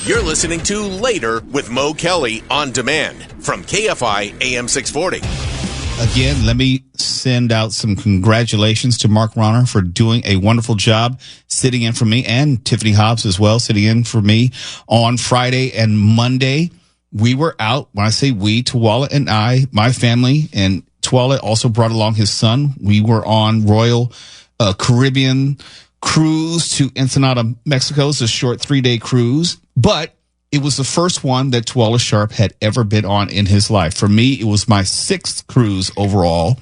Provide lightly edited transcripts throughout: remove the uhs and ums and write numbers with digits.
You're listening to Later with Mo Kelly on demand from KFI AM 640. Again, let me send out some congratulations to Mark Ronner for doing a wonderful job sitting in for me, and Tiffany Hobbs as well, sitting in for me on Friday and Monday. We were out. When I say we, Tawala and I, my family, and Tawala also brought along his son. We were on Royal Caribbean cruise to Ensenada, Mexico. It's a short 3-day cruise, but it was the first one that Tawala Sharp had ever been on in his life. For me, it was my 6th cruise overall.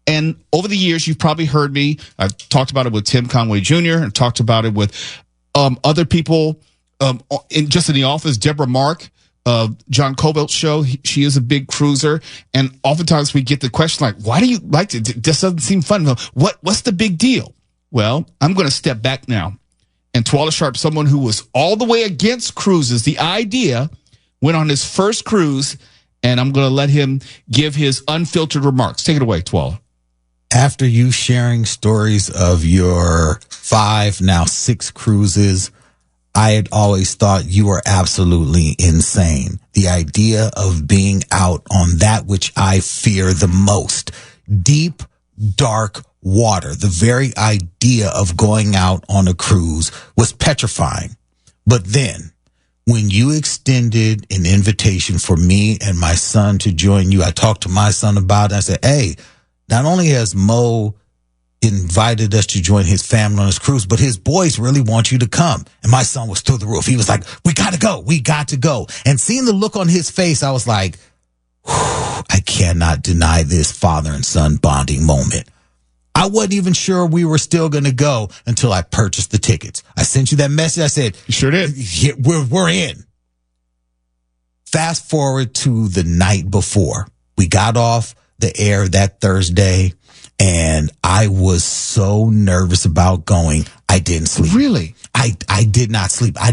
And over the years, you've probably heard me. I've talked about it with Tim Conway Jr. and talked about it with other people in the office. Deborah Mark, John Cobalt's show. She is a big cruiser. And oftentimes we get the question like, why do you like it? This doesn't seem fun. What's the big deal? Well, I'm going to step back now. And Tawala Sharp, someone who was all the way against cruises, the idea, went on his first cruise, and I'm going to let him give his unfiltered remarks. Take it away, Tawala. After you sharing stories of your 5, now 6 cruises, I had always thought you were absolutely insane. The idea of being out on that which I fear the most, deep, dark water. The very idea of going out on a cruise was petrifying. But then when you extended an invitation for me and my son to join you, I talked to my son about it. I said, hey, not only has Mo invited us to join his family on his cruise, but his boys really want you to come. And my son was through the roof. He was like, we got to go. We got to go. And seeing the look on his face, I was like, I cannot deny this father and son bonding moment. I wasn't even sure we were still going to go until I purchased the tickets. I sent you that message. I said, you sure did. Yeah, we're in. Fast forward to the night before. We got off the air that Thursday, and I was so nervous about going. I didn't sleep. Really? I did not sleep. I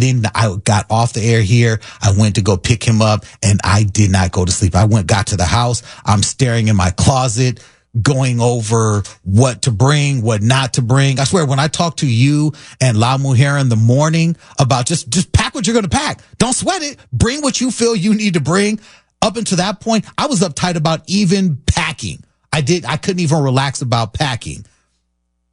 got off the air here. I went to go pick him up, and I did not go to sleep. Got to the house. I'm staring in my closet, going over what to bring, what not to bring. I swear, when I talk to you and La Mujer in the morning about just pack what you're going to pack. Don't sweat it. Bring what you feel you need to bring. Up until that point, I was uptight about even packing. I couldn't even relax about packing.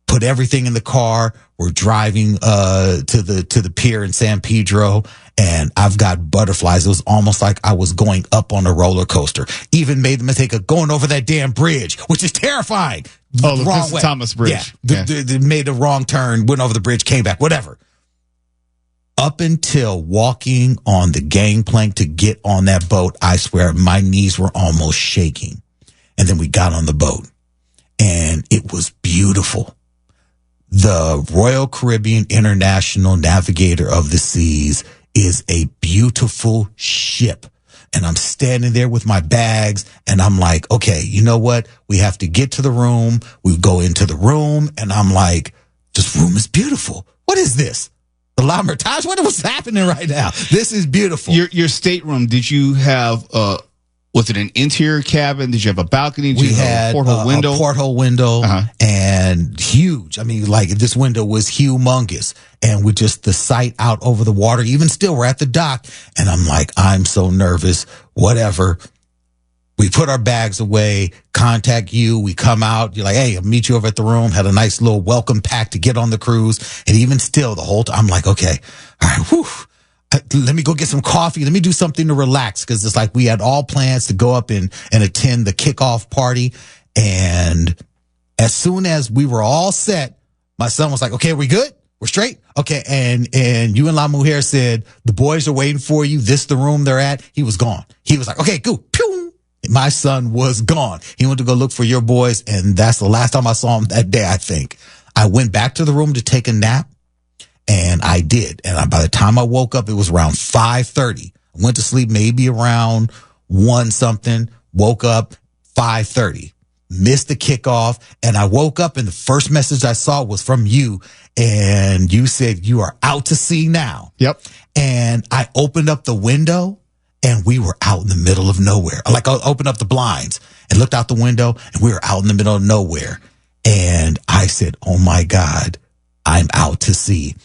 Put everything in the car. We're driving to the pier in San Pedro, and I've got butterflies. It was almost like I was going up on a roller coaster. Even made the mistake of going over that damn bridge, which is terrifying. Oh, the Prince Thomas Bridge. Yeah. Made a wrong turn, went over the bridge, came back, whatever. Up until walking on the gangplank to get on that boat, I swear my knees were almost shaking. And then we got on the boat, and it was beautiful. The Royal Caribbean International Navigator of the Seas is a beautiful ship. And I'm standing there with my bags, and I'm like, okay, you know what? We have to get to the room. We go into the room, and I'm like, this room is beautiful. What is this? The La Mertage? What was happening right now? This is beautiful. Your stateroom, did you have, was it an interior cabin? Did you have a balcony? Did We you have had a porthole window? A porthole window, and huge. I mean, like, this window was humongous, and with just the sight out over the water. Even still, we're at the dock, and I'm like, I'm so nervous. Whatever. We put our bags away, contact you. We come out. You're like, hey, I'll meet you over at the room. Had a nice little welcome pack to get on the cruise. And even still, the whole time, I'm like, okay, all right, whew. Let me go get some coffee. Let me do something to relax, because it's like we had all plans to go up and attend the kickoff party. And as soon as we were all set, my son was like, okay, we good? We're straight? Okay. And you and La Mujer said, the boys are waiting for you. This is the room they're at. He was gone. He was like, okay, go. Pew. My son was gone. He went to go look for your boys. And that's the last time I saw him that day, I think. I went back to the room to take a nap. And I did. And by the time I woke up, it was around 5:30. I went to sleep maybe around 1 something, woke up 5:30, missed the kickoff. And I woke up, and the first message I saw was from you. And you said, you are out to sea now. Yep. And I opened up the window, and we were out in the middle of nowhere. Like, I opened up the blinds and looked out the window, and we were out in the middle of nowhere. And I said, oh my God, I'm out to sea.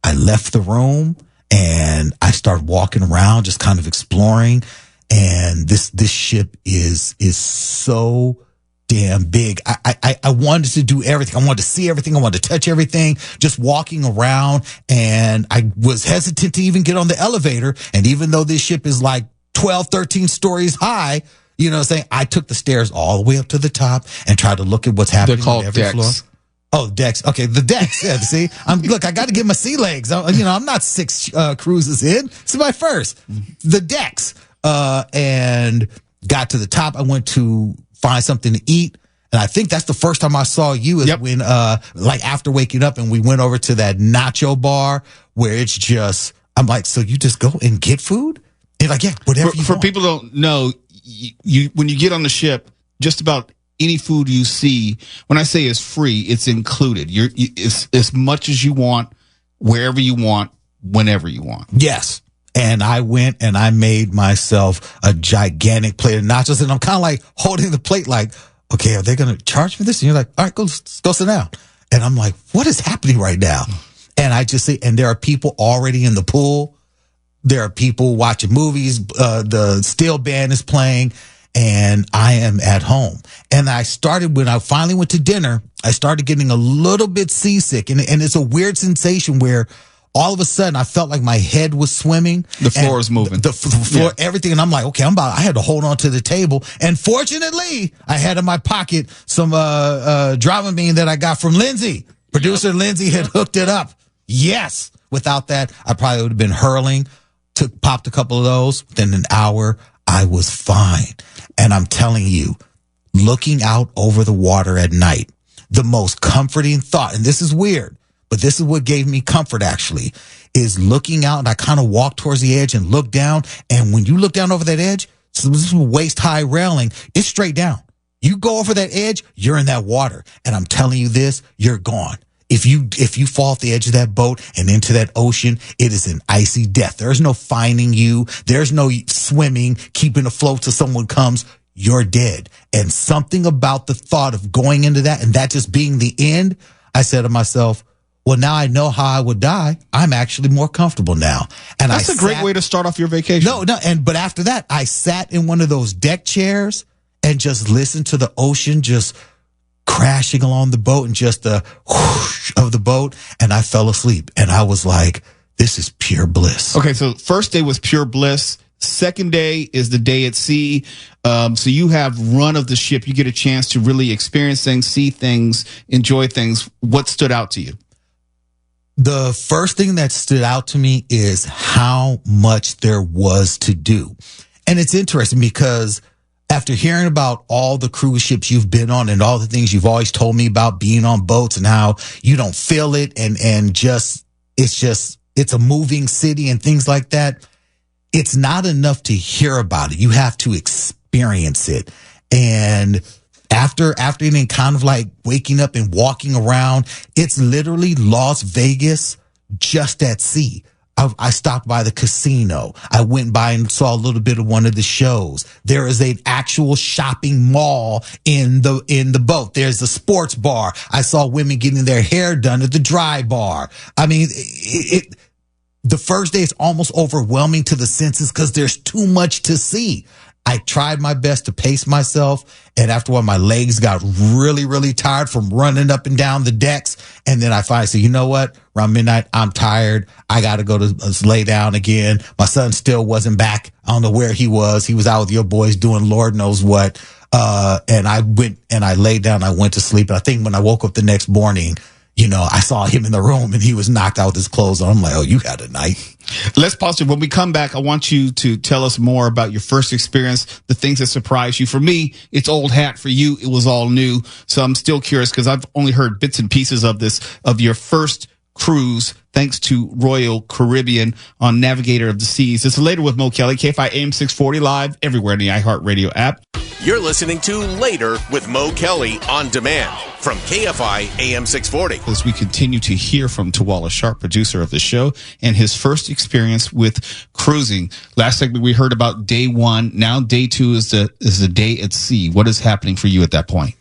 I left the room, and I started walking around, just kind of exploring. And this ship is so damn big. I wanted to do everything. I wanted to see everything. I wanted to touch everything, just walking around. And I was hesitant to even get on the elevator. And even though this ship is like 12, 13 stories high, you know what I'm saying? I took the stairs all the way up to the top and tried to look at what's happening on every floor. Oh, decks. Okay, the decks. Yeah, see, look, I got to get my sea legs. I'm not 6 cruises in. This is my first. The decks. And got to the top. I went to find something to eat. And I think that's the first time I saw you is when, like after waking up and we went over to that nacho bar where it's just, I'm like, so you just go and get food? And like, yeah, whatever you want. For people who don't know, you when you get on the ship, just about any food you see, when I say it's free, it's included. It's as much as you want, wherever you want, whenever you want. Yes. And I went and I made myself a gigantic plate of nachos. And I'm kind of like holding the plate like, okay, are they going to charge me this? And you're like, all right, go sit down. And I'm like, what is happening right now? And I just say, and there are people already in the pool. There are people watching movies. The steel band is playing. And I am at home. And when I finally went to dinner, I started getting a little bit seasick. And it's a weird sensation where all of a sudden I felt like my head was swimming. The floor is moving. The floor, everything. And I'm like, okay, I had to hold on to the table. And fortunately, I had in my pocket some Dramamine that I got from Lindsay. Producer Lindsay had hooked it up. Yes. Without that, I probably would have been hurling. Popped a couple of those. Within an hour, I was fine. And I'm telling you, looking out over the water at night, the most comforting thought, and this is weird, but this is what gave me comfort actually, is looking out, and I kind of walk towards the edge and look down. And when you look down over that edge, so this is waist high railing, it's straight down. You go over that edge, you're in that water. And I'm telling you this, you're gone. If you fall off the edge of that boat and into that ocean, it is an icy death. There's no finding you. There's no swimming, keeping afloat till someone comes. You're dead. And something about the thought of going into that and that just being the end, I said to myself, well, now I know how I would die. I'm actually more comfortable now. And that's a great way to start off your vacation. But after that, I sat in one of those deck chairs and just listened to the ocean just crashing along the boat and just the whoosh of the boat. And I fell asleep and I was like, this is pure bliss. Okay. So first day was pure bliss. Second day is the day at sea. So you have run of the ship. You get a chance to really experience things, see things, enjoy things. What stood out to you? The first thing that stood out to me is how much there was to do. And it's interesting because after hearing about all the cruise ships you've been on and all the things you've always told me about being on boats and how you don't feel it and it's a moving city and things like that. It's not enough to hear about it. You have to experience it. And after eating, kind of like waking up and walking around, it's literally Las Vegas just at sea. I stopped by the casino. I went by and saw a little bit of one of the shows. There is an actual shopping mall in the boat. There's a sports bar. I saw women getting their hair done at the dry bar. I mean, the first day is almost overwhelming to the senses because there's too much to see. I tried my best to pace myself, and after a while, my legs got really, really tired from running up and down the decks. And then I finally said, you know what? Around midnight, I'm tired. I got to go to lay down again. My son still wasn't back. I don't know where he was. He was out with your boys doing Lord knows what. And I went and I laid down. I went to sleep. And I think when I woke up the next morning, you know, I saw him in the room and he was knocked out with his clothes on. I'm like, oh, you had a night. Let's pause it. When we come back, I want you to tell us more about your first experience, the things that surprised you. For me, it's old hat. For you, it was all new. So I'm still curious because I've only heard bits and pieces of this, of your first cruise, thanks to Royal Caribbean on Navigator of the Seas. It's Later with Mo Kelly, KFI AM 640 live everywhere in the iHeartRadio app. You're listening to Later with Mo Kelly on demand from KFI AM 640. As we continue to hear from Tawala Sharp, producer of the show, and his first experience with cruising. Last segment we heard about day one. Now day two is the day at sea. What is happening for you at that point?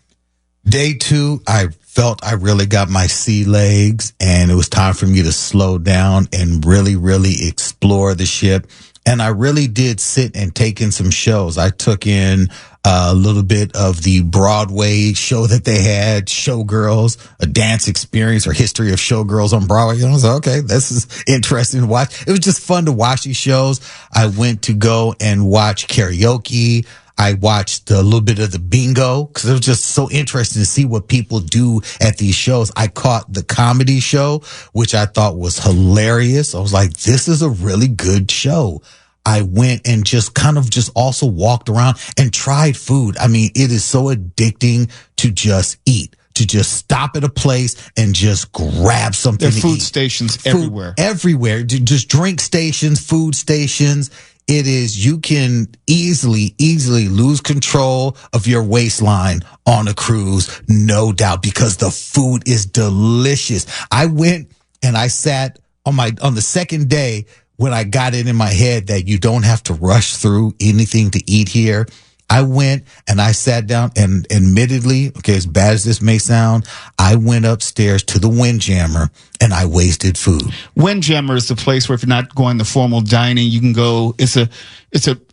Day 2, I felt I really got my sea legs, and it was time for me to slow down and really, really explore the ship. And I really did sit and take in some shows. I took in a little bit of the Broadway show that they had, Showgirls, a dance experience or history of showgirls on Broadway. You know, I was like, okay, this is interesting to watch. It was just fun to watch these shows. I went to go and watch karaoke. I watched a little bit of the bingo because it was just so interesting to see what people do at these shows. I caught the comedy show, which I thought was hilarious. I was like, this is a really good show. I went and just kind of just also walked around and tried food. I mean, it is so addicting to just eat, to just stop at a place and just grab something There are to food eat. stations everywhere. Everywhere. Just drink stations, food stations. It is, you can easily lose control of your waistline on a cruise, no doubt, because the food is delicious. I went and I sat on the second day when I got it in my head that you don't have to rush through anything to eat here. I went and I sat down, and admittedly, okay, as bad as this may sound, I went upstairs to the Windjammer and I wasted food. Windjammer is the place where if you're not going the formal dining, you can go. It's a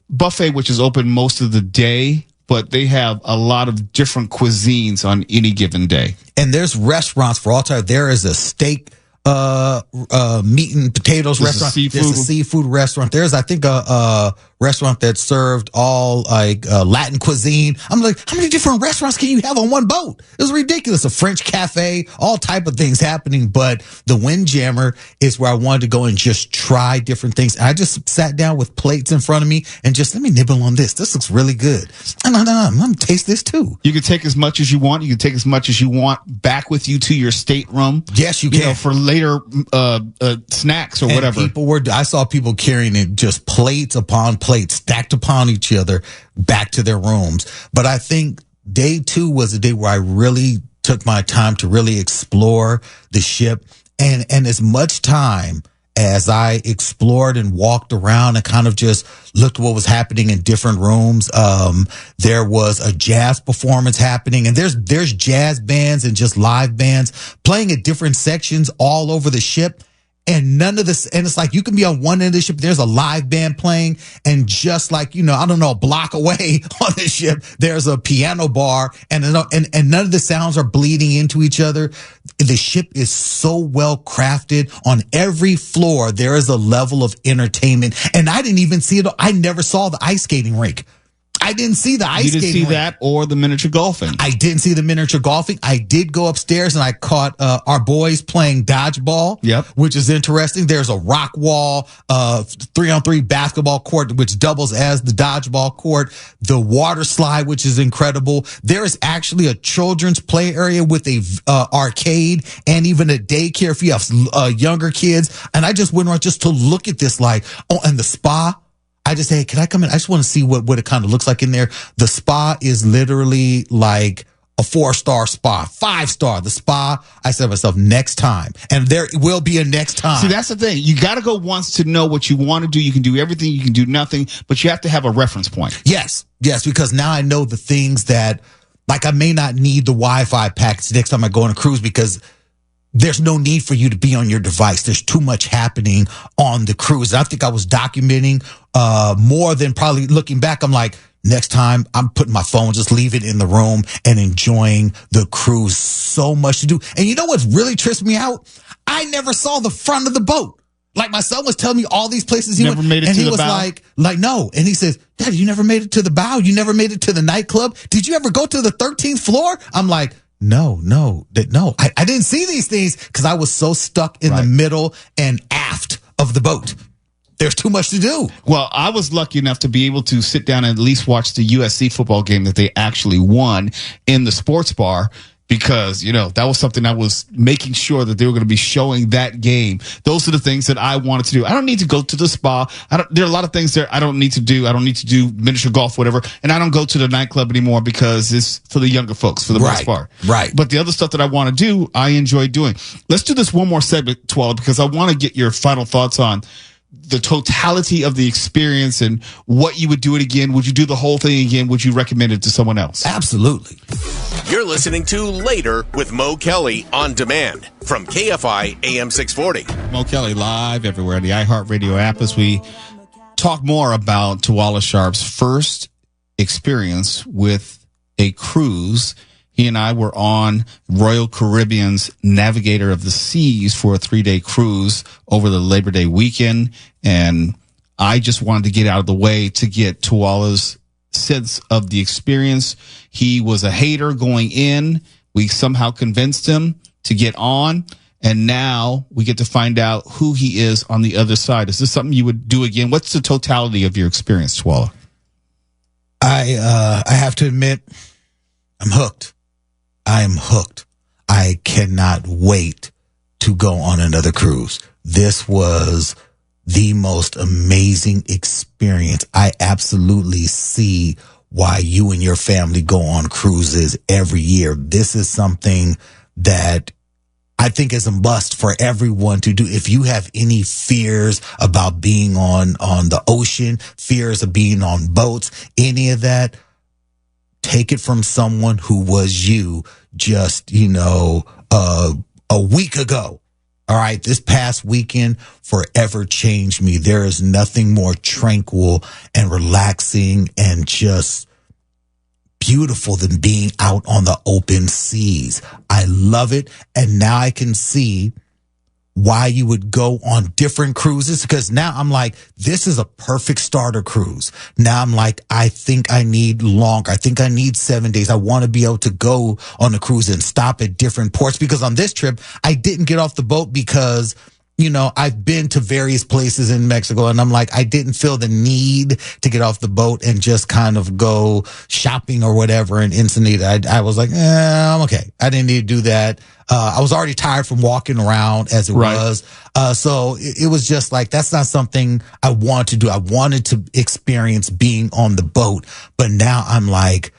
buffet which is open most of the day, but they have a lot of different cuisines on any given day. And there's restaurants for all time. There is a steak meat and potatoes There's restaurant. There's a seafood restaurant. There's, I think, a restaurant that served all like Latin cuisine. I'm like, how many different restaurants can you have on one boat? It was ridiculous. A French cafe, all type of things happening. But the Windjammer is where I wanted to go and just try different things. I just sat down with plates in front of me and just let me nibble on this. This looks really good. I'm gonna taste this too. You can take as much as you want. You can take as much as you want back with you to your stateroom. Yes, you can. For later snacks or And whatever. I saw people carrying it, just plates upon plates stacked upon each other back to their rooms. But I think day 2 was a day where I really took my time to really explore the ship. And as much time as I explored and walked around and kind of just looked what was happening in different rooms, there was a jazz performance happening, and there's jazz bands and just live bands playing at different sections all over the ship. And none of this, and it's like you can be on one end of the ship, there's a live band playing, and just like, I don't know, a block away on the ship, there's a piano bar, and none of the sounds are bleeding into each other. The ship is so well crafted. On every floor, there is a level of entertainment. And I didn't even see it. I never saw the ice skating rink. I didn't see the ice skating. You didn't see that or the miniature golfing. I didn't see the miniature golfing. I did go upstairs and I caught our boys playing dodgeball. Yep. Which is interesting. There's a rock wall, 3-on-3 basketball court, which doubles as the dodgeball court. The water slide, which is incredible. There is actually a children's play area with a arcade and even a daycare if you have younger kids. And I just went around just to look at this, like, and the spa. I just say, hey, can I come in? I just want to see what it kind of looks like in there. The spa is literally like a 4-star spa, 5-star. The spa, I said to myself, next time. And there will be a next time. See, that's the thing. You got to go once to know what you want to do. You can do everything. You can do nothing, but you have to have a reference point. Yes, because now I know the things that, like, I may not need the Wi-Fi package next time I go on a cruise because there's no need for you to be on your device. There's too much happening on the cruise. I think I was documenting more than probably looking back. I'm like, next time I'm putting my phone, just leave it in the room and enjoying the cruise. So much to do. And you know what really trips me out? I never saw the front of the boat. Like, my son was telling me all these places he never went, made it and to he the was bow? like, no. And he says, Dad, you never made it to the bow? You never made it to the nightclub? Did you ever go to the 13th floor? I'm like, No. I didn't see these things because I was so stuck in the middle and aft of the boat. There's too much to do. Well, I was lucky enough to be able to sit down and at least watch the USC football game that they actually won in the sports bar, because, that was something I was making sure that they were going to be showing that game. Those are the things that I wanted to do. I don't need to go to the spa. There are a lot of things there I don't need to do. I don't need to do miniature golf, whatever. And I don't go to the nightclub anymore because it's for the younger folks, for the most part. Right. But the other stuff that I want to do, I enjoy doing. Let's do this one more segment, Tawala, because I want to get your final thoughts on the totality of the experience and what you would do it again. Would you do the whole thing again? Would you recommend it to someone else? Absolutely. You're listening to Later with Mo Kelly on demand from KFI AM 640. Mo Kelly live everywhere on the iHeartRadio app as we talk more about Tawala Sharp's first experience with a cruise. He and I were on Royal Caribbean's Navigator of the Seas for a 3-day cruise over the Labor Day weekend. And I just wanted to get out of the way to get Tawala's sense of the experience. He was a hater going in. We somehow convinced him to get on. And now we get to find out who he is on the other side. Is this something you would do again? What's the totality of your experience, Tawala? I have to admit, I'm hooked. I am hooked. I cannot wait to go on another cruise. This was the most amazing experience. I absolutely see why you and your family go on cruises every year. This is something that I think is a must for everyone to do. If you have any fears about being on the ocean, fears of being on boats, any of that, take it from someone who was you just, a week ago. All right. This past weekend forever changed me. There is nothing more tranquil and relaxing and just beautiful than being out on the open seas. I love it. And now I can see why you would go on different cruises, because now I'm like, this is a perfect starter cruise. Now I'm like, I think I need longer. I think I need 7 days. I want to be able to go on a cruise and stop at different ports, because on this trip, I didn't get off the boat because, I've been to various places in Mexico, and I'm like, I didn't feel the need to get off the boat and just kind of go shopping or whatever in Ensenada. I was like, I'm okay. I didn't need to do that. I was already tired from walking around as it was. So it was just like, that's not something I wanted to do. I wanted to experience being on the boat, but now I'm like,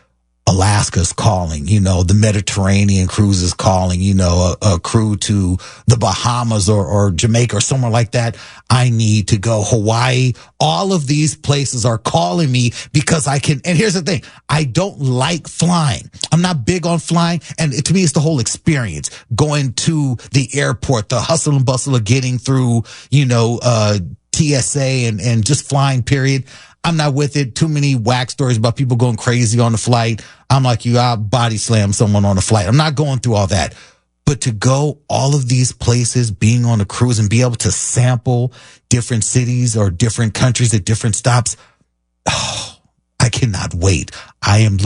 Alaska's calling, the Mediterranean cruise is calling, a crew to the Bahamas or Jamaica or somewhere like that. I need to go. Hawaii. All of these places are calling me because I can. And here's the thing. I don't like flying. I'm not big on flying. And to me, it's the whole experience. Going to the airport, the hustle and bustle of getting through, TSA and just flying, period. I'm not with it. Too many whack stories about people going crazy on the flight. I'm like, I'll body slam someone on a flight. I'm not going through all that. But to go all of these places, being on a cruise and be able to sample different cities or different countries at different stops, I cannot wait. I am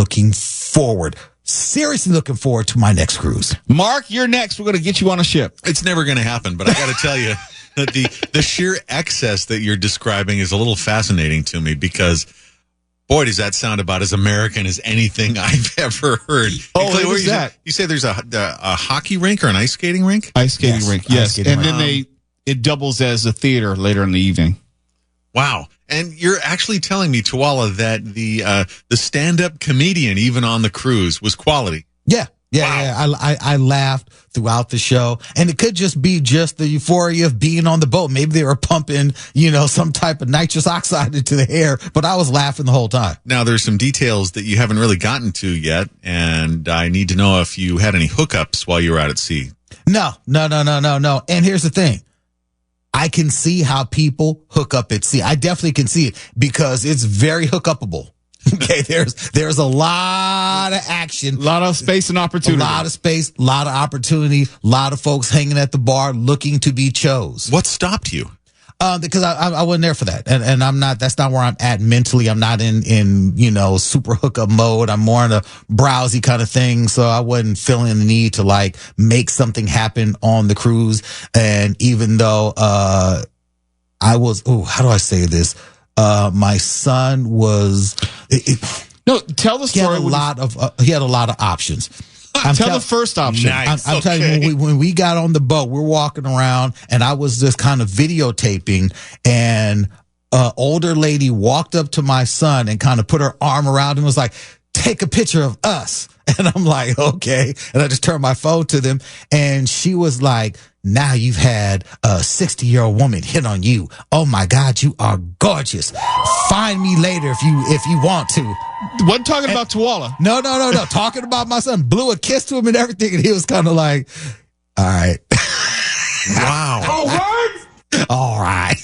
seriously looking forward to my next cruise. Mark, you're next. We're going to get you on a ship. It's never going to happen, but I got to tell you that the sheer excess that you're describing is a little fascinating to me, because boy, does that sound about as American as anything I've ever heard. Oh, what is that? You say there's a hockey rink or an ice skating rink? Ice skating rink, yes. Skating and rink. then it doubles as a theater later in the evening. Wow. And you're actually telling me, Tawala, that the stand-up comedian, even on the cruise, was quality. Yeah. Wow. Yeah. I laughed throughout the show, and it could just be just the euphoria of being on the boat. Maybe they were pumping, some type of nitrous oxide into the air, but I was laughing the whole time. Now, there's some details that you haven't really gotten to yet, and I need to know if you had any hookups while you were out at sea. No. And here's the thing. I can see how people hook up at sea. I definitely can see it because it's very hookupable. Okay, there's a lot of action, A lot of space and opportunity. a lot of space, a lot of opportunity, a lot of folks hanging at the bar looking to be chose. What stopped you? Because I wasn't there for that, and I'm not. That's not where I'm at mentally. I'm not in super hookup mode. I'm more in a browsy kind of thing. So I wasn't feeling the need to like make something happen on the cruise. And even though I was, how do I say this? My son was. No, tell the He had story. he had a lot of options. Tell the first option. Nice. I'm telling you, when we got on the boat, we're walking around, and I was just kind of videotaping, and older lady walked up to my son and kind of put her arm around him and was like, take a picture of us. And I'm like, okay. And I just turned my phone to them, and she was like, now you've had a 60-year-old woman hit on you. Oh my God, you are gorgeous. Find me later if you want to. Wasn't talking about Tawala. No. Talking about my son. Blew a kiss to him and everything. And he was kind of like, all right. Wow. All right.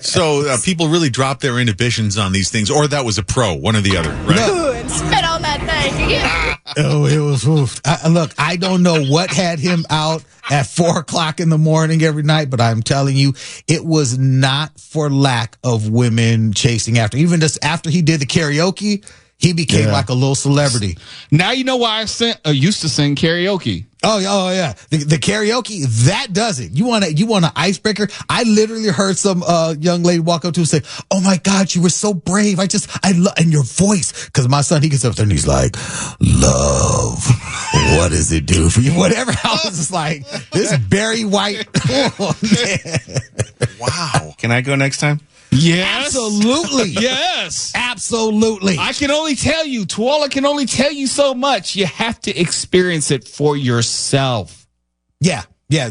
So people really drop their inhibitions on these things, or that was a pro, one or the other, right? And spit on that thing. Yeah. Oh, it was. Oof. Look, I don't know what had him out at 4:00 in the morning every night, but I'm telling you, it was not for lack of women chasing after. Even just after he did the karaoke, he became like a little celebrity. Now you know why I used to sing karaoke. Oh yeah. The karaoke, that does it. You want an icebreaker? I literally heard some young lady walk up to and say, "Oh my God, you were so brave. I love," and your voice, because my son, he gets up there and he's like, "Love, what does it do for you?" Whatever. I was just like, this Barry White. Oh, man. Wow. Can I go next time? Yes. Absolutely. Yes. Absolutely. I can only tell you, Tawala can only tell you so much. You have to experience it for yourself. Yeah.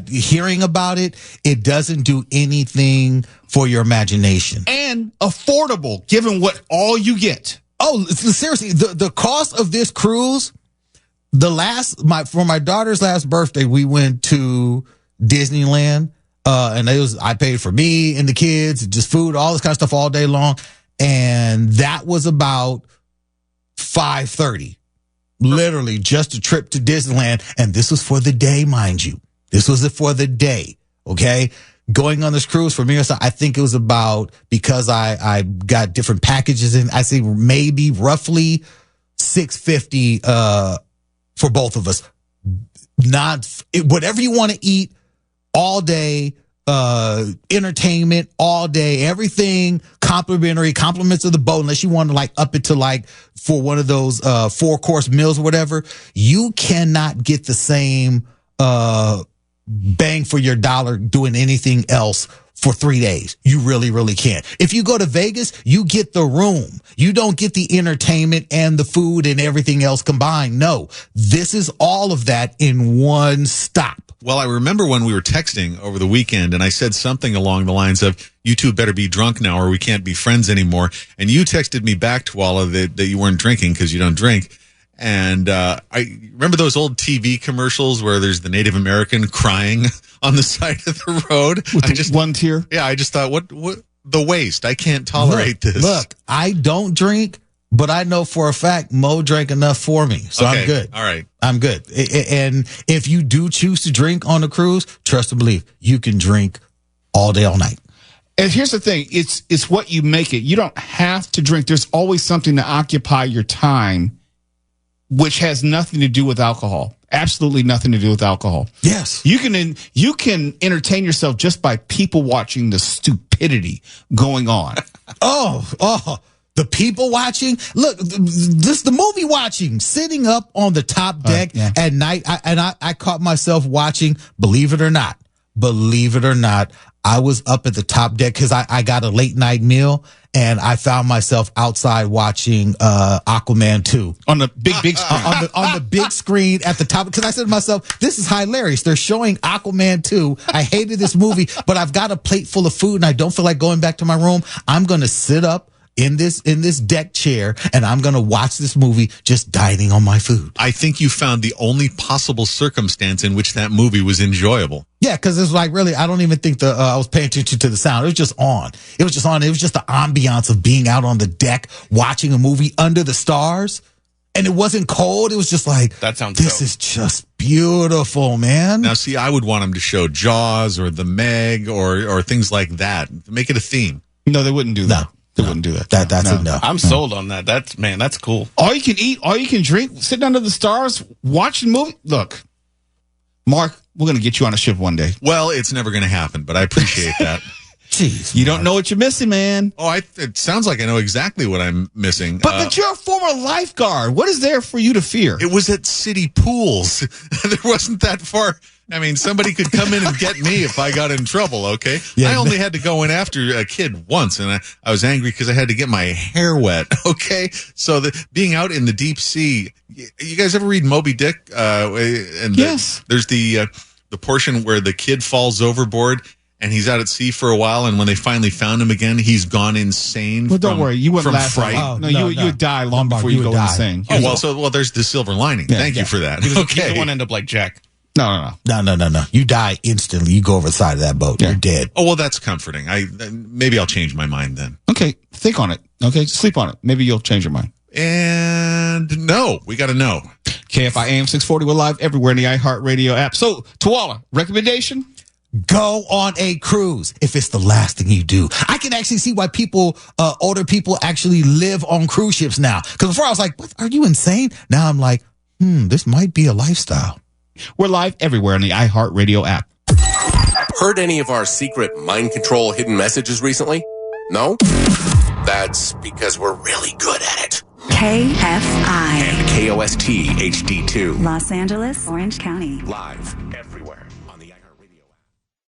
Hearing about it, it doesn't do anything for your imagination. And affordable, given what all you get. Oh, seriously, the cost of this cruise, for my daughter's last birthday, we went to Disneyland. And I paid for me and the kids, just food, all this kind of stuff all day long. And that was about $530. Literally just a trip to Disneyland. And this was for the day, mind you. This was for the day. Okay. Going on this cruise for me, I think it was about, because I got different packages in, I say maybe roughly $650, for both of us. Whatever you want to eat, all day, entertainment all day, everything complimentary, compliments of the boat, unless you want to up it to for one of those 4-course meals or whatever. You cannot get the same bang for your dollar doing anything else for 3 days. You really, really can't. If you go to Vegas, you get the room. You don't get the entertainment and the food and everything else combined. No, this is all of that in one stop. Well, I remember when we were texting over the weekend, and I said something along the lines of, "You two better be drunk now or we can't be friends anymore." And you texted me back, Tawala, that you weren't drinking because you don't drink. And I remember those old TV commercials where there's the Native American crying on the side of the road. With one tear? Yeah, I just thought, what the waste? I can't tolerate this. Look, I don't drink, but I know for a fact Mo drank enough for me. So okay, I'm good. All right. I'm good. And if you do choose to drink on a cruise, trust and believe, you can drink all day, all night. And here's the thing. It's what you make it. You don't have to drink. There's always something to occupy your time, which has nothing to do with alcohol. Absolutely nothing to do with alcohol. Yes. You can entertain yourself just by people watching the stupidity going on. Oh, the people watching. Look, the movie watching, sitting up on the top deck at night. I caught myself watching, believe it or not, I was up at the top deck because I got a late night meal, and I found myself outside watching Aquaman 2 on the big screen. on the big screen at the top, because I said to myself, this is hilarious. They're showing Aquaman 2. I hated this movie, but I've got a plate full of food and I don't feel like going back to my room. I'm going to sit up in this deck chair, and I'm going to watch this movie just dining on my food. I think you found the only possible circumstance in which that movie was enjoyable. Yeah, because it's really, I don't even think I was paying attention to the sound. It was just on. It was just the ambiance of being out on the deck, watching a movie under the stars. And it wasn't cold. It was just that sounds this dope. is just beautiful, man. Now, see, I would want them to show Jaws or The Meg or things like that. Make it a theme. No, they wouldn't do that. They wouldn't do that. That's a no. I'm sold on that. That's cool. All you can eat, all you can drink, sitting under the stars, watching movie. Look, Mark, we're going to get you on a ship one day. Well, it's never going to happen, but I appreciate that. Jeez. You don't know what you're missing, man. Oh, it sounds like I know exactly what I'm missing. But you're a former lifeguard. What is there for you to fear? It was at city pools. There wasn't that far I mean, somebody could come in and get me if I got in trouble, okay? Yeah, I only had to go in after a kid once, and I was angry because I had to get my hair wet, okay? So being out in the deep sea, you guys ever read Moby Dick? Yes. There's the portion where the kid falls overboard, and he's out at sea for a while, and when they finally found him again, he's gone insane. Well, don't worry. You wouldn't from last fright. long. You would die long Lombard, before you you would go die. insane. Well, there's the silver lining. Thank you for that. He Okay. won't end up like Jack. No. No. You die instantly. You go over the side of that boat. Yeah. You're dead. Oh, well, that's comforting. Maybe I'll change my mind then. Okay, think on it. Okay, sleep on it. Maybe you'll change your mind. And no, we got to know. KFI AM 640. We're live everywhere in the iHeartRadio app. So, Tawala, recommendation? Go on a cruise if it's the last thing you do. I can actually see why older people actually live on cruise ships now. Because before I was like, what, are you insane? Now I'm like, this might be a lifestyle. We're live everywhere on the iHeartRadio app. Heard any of our secret mind control hidden messages recently? No? That's because we're really good at it. KFI. And KOST HD2. Los Angeles, Orange County. Live every